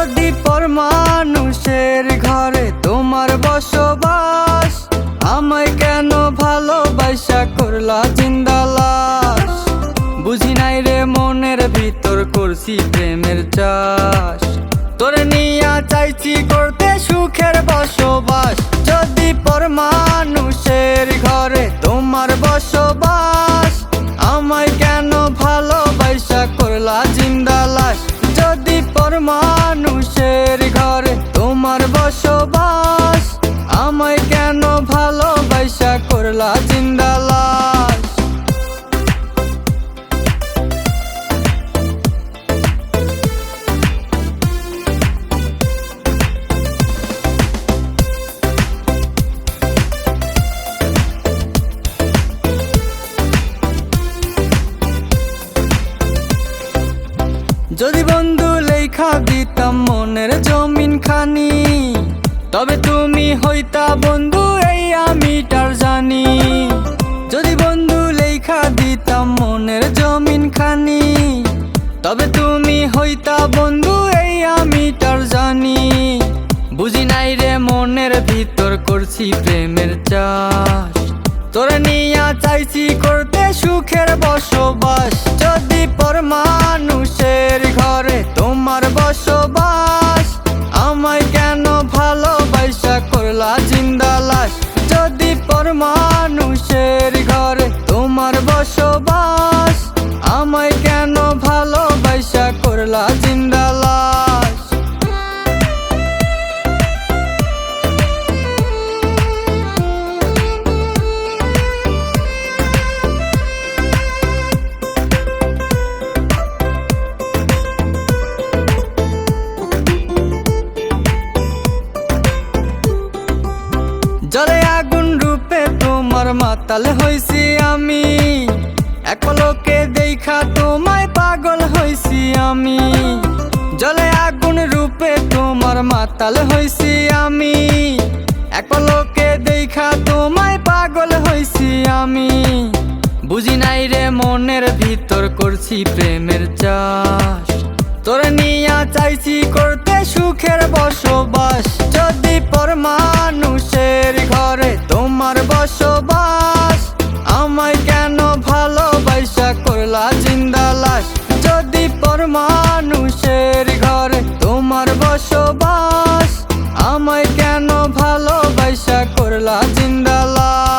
যদি পর মানুষের ঘরে তোমার বসবাস, আমায় কেন ভালোবাসা করলা জিন্দা লাশ। বুঝি নাই রে মনের ভিতর করছি প্রেমের চাষ, তোরে নিয়া চাইছি করতে সুখের বসবাস। যদি পর মানুষের ঘরে তোমার বসবাস, আমায় কেন ভালোবাসা করলা জিন্দা লাশ। যদি পর মানুষের ঘরে তোমার বসবাস, আমায় কেন ভালোবাসা করলা জিন্দা লাশ। যদি বন্ধু লেখা দিতাম মনের জমিন খানি, তবে তুমি হইতা বন্ধু এই আমিটার জানি। যদি বন্ধু লেখা দিতাম মনের জমিন খানি, তবে তুমি হইতা বন্ধু এই আমিটার জানি। বুঝি নাই রে মনের ভিতর করছি প্রেমের চাষ, তোরে নিয়া চাইছি করতে সুখের বসবাস। যদি পর মানুষের ঘরে তোমার বসবাস, আমায় কেন ভালোবাসা করলা জিন্দা লাশ। যদি পর মানুষের ঘরে তোমার বসবাস, আমায় কেন ভালোবাসা করলা জিন্দা লাশ। জলে আগুন রূপে তোমার মাতাল হইছি আমি, এক পলকে দেখা তোমায় পাগল হইছি আমি। জলে আগুন রূপে তোমার মাতাল হইছি আমি, এক পলকে দেখা তোমায় পাগল হইছি আমি। বুঝি নাই রে মনের ভিতর করছি প্রেমের চাষ, তোরে নিয়া চাইছি করতে সুখের বসবাস। যদি পর মানুষের ঘরে তোমার বসবাস, আমায় কেন ভালোবাসা করলা জিন্দা লাশ। যদি পর মানুষের ঘরে তোমার বসবাস, আমায় কেন ভালোবাসা করলা জিন্দা লাশ।